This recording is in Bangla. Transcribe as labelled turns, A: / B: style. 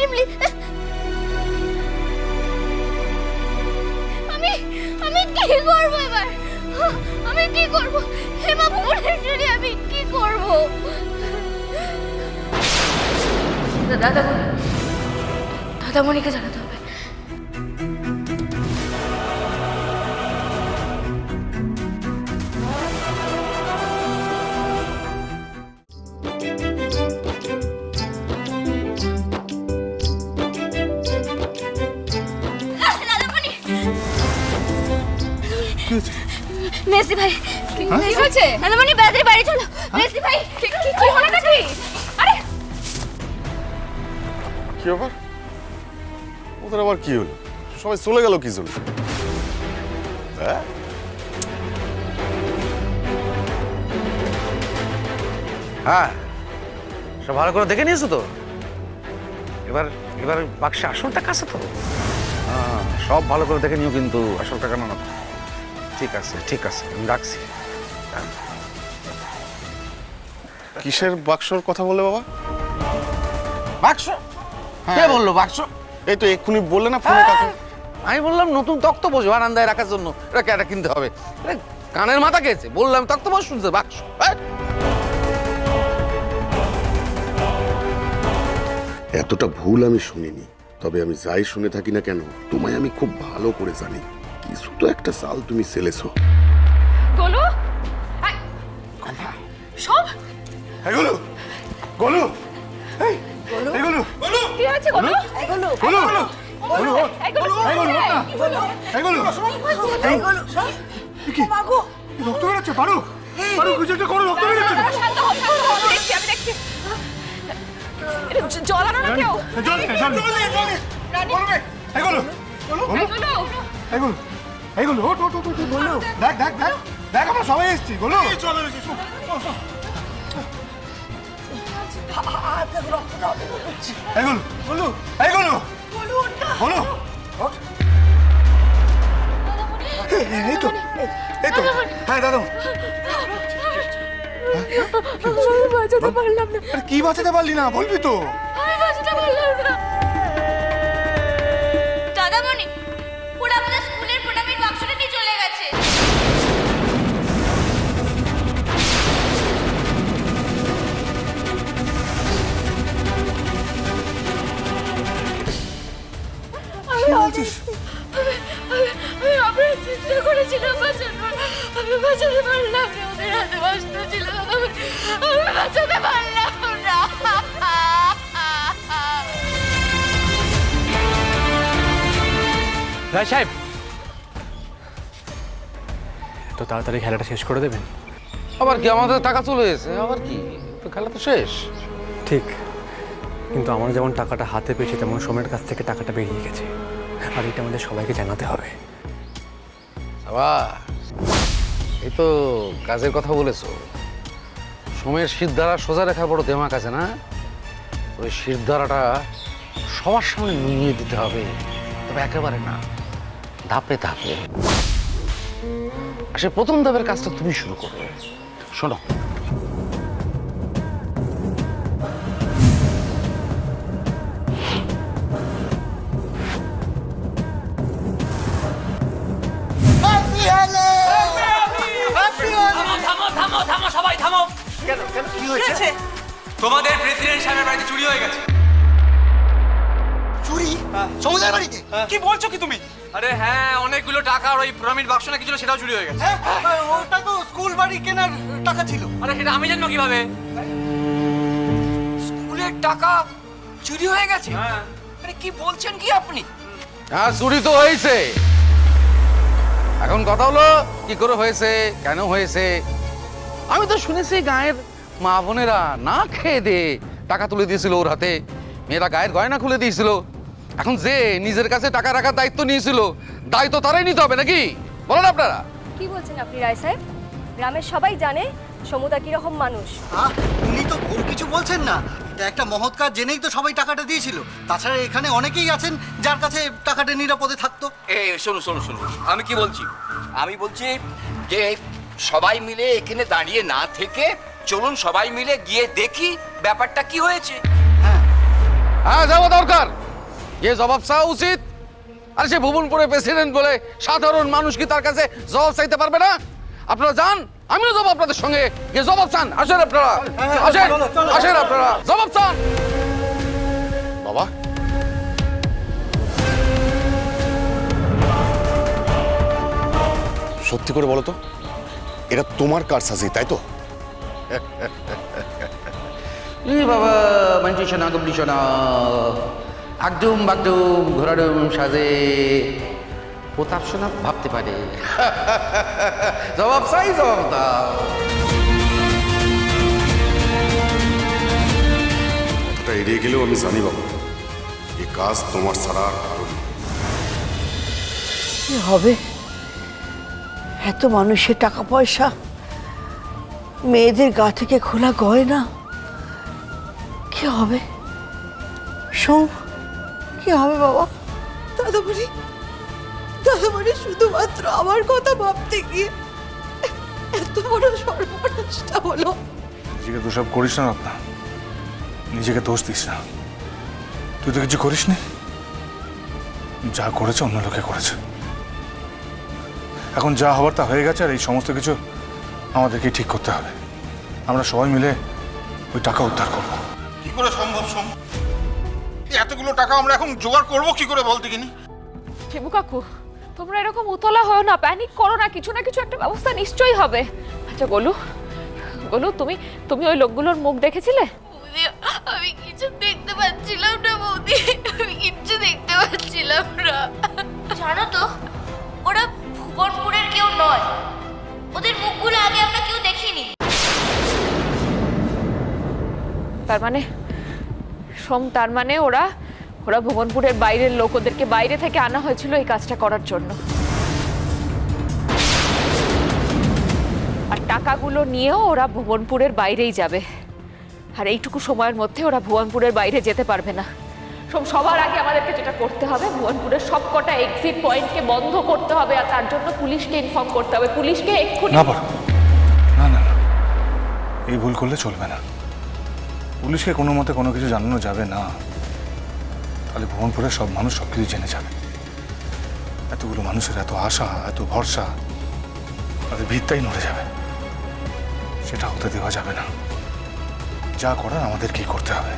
A: শিমলি, আমি আমি কি করব এবার? আমি কি করব? হেমা ভুবনেশ্বরী, আমি কি করব? দাদামণিকে জানাতে হবে। মেসি ভাই, কি হয়েছে? দাদামণি বাড়ি বাড়ি চলো। মেসি ভাই, কি হলো নাকি? আরে
B: কি ব্যাপার? ওদের আবার কি হলো? সবাই চলে গেল কি জন্য? হ্যাঁ,
C: হ্যাঁ, সব ভালো করে দেখে নিয়েছো তো? এবার এবার বাক্সে আসল টাকা আছে তো? হ্যাঁ, সব ভালো করে দেখে নিও কিন্তু, আসল টাকা না। ঠিক আছে, ঠিক আছে, আমি রাখছি।
B: কিসের বাক্সর কথা বলে বাবা?
C: বাক্স? কে বললো বাক্স?
B: এই তো এক্ষুনি বললে না ফোনে কথা।
C: আমি বললাম নতুন তক্তপোষ বারান্দায় রাখার জন্য এটা কিনতে হবে। কানের মাথা খেয়েছে, বললাম তক্তপোষ শুনছে বাক্স।
D: এতটা ভুল আমি শুনিনি, তবে আমি যাই শুনে থাকি না কেন, তোমায় আমি খুব ভালো করে জানি। কিছু তো একটা চাল তুমি সেলেছো।
A: গোলু, সব
B: গোলু, গোলু, এই গোলু, গোলু,
A: কি হয়েছে? গোলু,
B: গোলু, গোলু, গোলু, গোলু, এই গোলু, এই গোলু, কি রক্ত বেরোচ্ছে? পারো পারো, কিছু একটা করো, রক্ত বেরোচ্ছে।
A: আমি দেখছি। জল আনো না কেউ।
B: জল এই গোলু, গোলু, এই গোলু, এই গোলু, ওঠ ওঠ ওঠ, গোলু, দেখ দেখ দেখ দেখ, আমরা সবাই এসেছি। গোলু, চলো এসেছি। এই গোলু, গোলু, এই গোলু, গোলু, ওঠ। এই তো, এই তো, হ্যাঁ দাদা।
A: আমি বাঁচাতে পারলাম না।
B: আরে কি বাঁচাতে পারলি না? বলবি তো।
A: আমি বাঁচাতে পারলাম না। দাদামণি, ওরা আমাদের স্কুলের প্রোডাক্টের বাক্সটা নিয়ে চলে গেছে। আমি আপনার চেষ্টা করেছিলাম বাঁচানোর, আমি বাঁচাতে পারলাম না। ওদের হাতে বাঁচত ছিল, আমি বাঁচাতে পারলাম না।
E: রায় সাহেব, তো তাড়াতাড়ি খেলাটা শেষ করে দেবেন?
C: আবার কি আমাদের টাকা চলে এসেছে? আবার কি, তো খেলা তো শেষ।
E: ঠিক, কিন্তু আমরা যেমন টাকাটা হাতে পেয়েছি, তেমন সময়ের কাছ থেকে টাকাটা বেরিয়ে গেছে, আর এটা আমাদের সবাইকে জানাতে হবে।
C: আবার এই তো কাজের কথা বলেছো। সময়ের শিরদাঁড়া সোজা রেখার বড় দেমাক আছে না? ওই শিরদাঁড়াটা সবার সামনে নুইয়ে দিতে হবে, তবে একেবারে না, ধাপে ধাপে। আসলে প্রথম ধাপের কাজটা তুমি শুরু করবে। শোনো,
F: তোমাদের প্রেসিডেন্ট সাহেবের বাড়িতে চুরি হয়ে গেছে।
G: চুরি? সমুদ্রের বাড়িতে?
F: কি বলছো কি তুমি? আরে হ্যাঁ, অনেকগুলো টাকা আর ওই পিরামিড বাক্স নাকি ছিল, সেটাও চুরি হয়ে গেছে।
G: ওটা তো স্কুল বাড়ি কেনার টাকা ছিল।
F: আরে সেটা আমি জানবো কিভাবে? স্কুলের টাকা চুরি হয়ে গেছে? আরে কি বলছেন কি আপনি?
C: হ্যাঁ, চুরি তো হয়েছে। এখন কথা হলো কি করে হয়েছে, কেন হয়েছে। আমি তো শুনেছি গায়ের মা বোনেরা না খেয়ে দে টাকা তুলে দিয়েছিল ওর হাতে, মেয়েরা গায়ের গয়না খুলে দিয়েছিল। এখন যে নিজের কাছে টাকা রাখার দায়িত্ব নিয়েছিল, দায়িত্ব তারাই নিতে হবে নাকি? বলেন আপনারা।
H: কি বলছেন আপনি রায় সাহেব? গ্রামের সবাই জানে সমুদা কিরকম মানুষ।
G: উনি তো ভুল কিছু বলছেন না। এটা একটা মহৎ কাজ জেনেই তো সবাই টাকাটা দিয়েছিল। তাছাড়া এখানে অনেকেই আছেন যার কাছে টাকাটা নিরাপদে থাকতো।
I: এই শোনো শোনো শোনো, আমি কি বলছি? আমি বলছি যে সবাই মিলে এখানে দাঁড়িয়ে না থেকে চলুন সবাই মিলে গিয়ে দেখি ব্যাপারটা কি হয়েছে।
C: হ্যাঁ, যাওয়া দরকার। এ জবাব চাওয়া উচিত। আর সে ভুবনপুরের প্রেসিডেন্ট বলে সাধারণ মানুষ কি তার কাছে জবাব চাইতে পারবে না? আপনারা যান, আমিও যাবো আপনাদের সঙ্গে, গিয়ে জবাব চান। আসেন আপনারা, আসেন আসেন আপনারা, জবাব চান।
D: বাবা, সত্যি করে বলো তো, এটা তোমার কারসাজি তাই তো?
C: বাবা মানছি শোনা গবলি শোনা, আগডুম বাগডুম ঘোরাডুম সাজে প্রতাপ শোনা ভাবতে পারে। জবাব চাই, জবাব দাও।
D: এটা এড়িয়ে গেলেও আমি জানি বাবা, এই কাজ তোমার ছাড়া আর কারো নেই।
J: কি হবে? এত মানুষের টাকা পয়সা, মেয়েদের গা থেকে খোলা গয়না, কি হবে? সোম, কি হবে বাবা? দাদামণি শুধুমাত্র আমার কথা ভাবতে গিয়ে এত বড় সর্বনাশটা হলো।
B: নিজেকে দোষাপ করিস না রত্না, নিজেকে দোষ দিস না। তুই তো কিছু করিস নি, যা করেছে অন্য লোকে করেছে। এখন যা হবার তা হয়ে গেছে, আর এই সমস্ত কিছু আমাদেরকে ঠিক করতে হবে। আমরা সবাই মিলে ওই টাকা উদ্ধার করবো।
K: কি করে সম্ভব সোম? এতগুলো টাকা আমরা এখন জোগাড় করবো কি করে বলতে কিনি?
A: শিবু কাকু, তোমরা এরকম উতলা হও না, প্যানিক করো না, কিছু না কিছু একটা ব্যবস্থা নিশ্চয়ই হবে। আচ্ছা গোলু, গোলু তুমি ওই লোকগুলোর মুখ দেখেছিলে?
H: আমি কিছু দেখতে পাচ্ছিলাম না বৌদি, আমি কিচ্ছু দেখতে পাচ্ছিলাম না। জানো তো, ওরা ভুবনপুরের কেউ নয়, ওদের মুখগুলো আগে আমরা কেউ দেখিনি।
A: তার মানে তার মানে ওরা ভুবনপুরের বাইরের লোক, ওদেরকে বাইরে থেকে আনা হয়েছিল এই কাজটা করার জন্য। আর টাকাগুলো নিয়েও ওরা ভুবনপুরের বাইরেই যাবে, আর এইটুকু সময়ের মধ্যে ওরা ভুবনপুরের বাইরে যেতে পারবে না। সবার আগে আমাদেরকে যেটা করতে হবে, ভুবনপুরের সবকটা এক্সিট পয়েন্টকে বন্ধ করতে হবে, আর তার জন্য পুলিশকে ইনফর্ম করতে হবে। পুলিশকে এক্ষুনি
B: না বল, না না না, এই ভুল করলে চলবে না। পুলিশকে কোনো মতে কোনো কিছু জানানো যাবে না, তাহলে ভুবনপুরের সব মানুষ সব কিছু জেনে যাবে। এতগুলো মানুষের এত আশা, এত ভরসা, তাদের ভিতটাই নড়ে যাবে। সেটা হতে দেওয়া যাবে না। যা করার আমাদেরকেই করতে হবে।